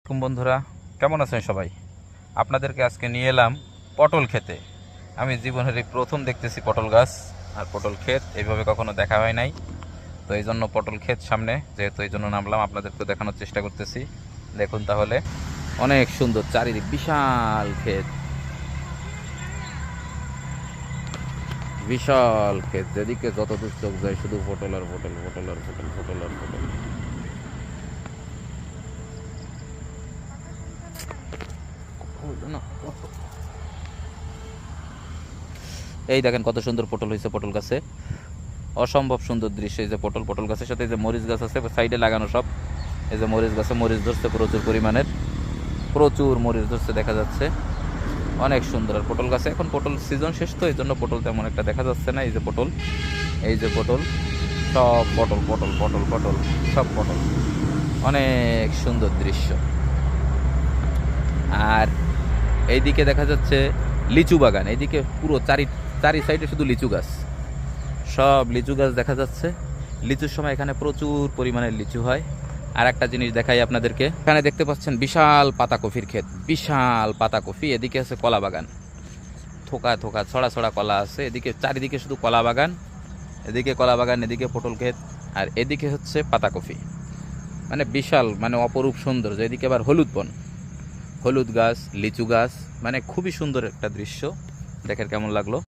বন্ধুরা, কেমন আছেন সবাই? আপনাদেরকে আজকে নিয়ে এলাম পটল খেতে। আমি জীবনের এই প্রথম দেখতেছি পটল গাছ আর পটল ক্ষেত, এইভাবে কখনো দেখা হয় নাই। তো এই জন্য পটল ক্ষেত সামনে, যেহেতু এই জন্য নামলাম, আপনাদেরকে দেখানোর চেষ্টা করতেছি। দেখুন তাহলে, অনেক সুন্দর চারিদিক, বিশাল ক্ষেত, বিশাল ক্ষেত, যেদিকে যত দূর চোখ যায় শুধু পটল আর পটল, পটল আর পটল, পটল আর পটল। এই দেখেন কত সুন্দর পটল হয়েছে পটল গাছে, অসম্ভব সুন্দর দৃশ্য। এই যে পটল, পটল গাছের সাথে এই যে মরিচ গাছ আছে সাইডে লাগানো সব। এই যে মরিচ গাছে মরিচ ধরছে প্রচুর পরিমাণের, প্রচুর মরিচ ধরছে দেখা যাচ্ছে, অনেক সুন্দর। আর পটল গাছে এখন পটল সিজন শেষ, তো এই জন্য পটল তেমন একটা দেখা যাচ্ছে না। এই যে পটল, এই যে পটল, সব পটল পটল পটল পটল, সব পটল, অনেক সুন্দর দৃশ্য। আর এইদিকে দেখা যাচ্ছে লিচু বাগান, এইদিকে পুরো চারি চারি সাইডে শুধু লিচু গাছ, সব লিচু গাছ দেখা যাচ্ছে। লিচুর সময় এখানে প্রচুর পরিমাণে লিচু হয়। আর একটা জিনিস দেখাই আপনাদেরকে, এখানে দেখতে পাচ্ছেন বিশাল পাতাকপির ক্ষেত, বিশাল পাতাকপি। এদিকে আছে কলা বাগান, থোকা থোকা ছড়া ছড়া কলা আছে। এদিকে চারিদিকে শুধু কলা বাগান, এদিকে কলা বাগান, এদিকে পটল ক্ষেত, আর এদিকে হচ্ছে পাতাকপি। মানে বিশাল, মানে অপরূপ সৌন্দর্য। এদিকে আবার হলুদ বন, হলুদ গাছ, লিচু গাছ, মানে খুবই সুন্দর একটা দৃশ্য। দেখেন কেমন লাগলো।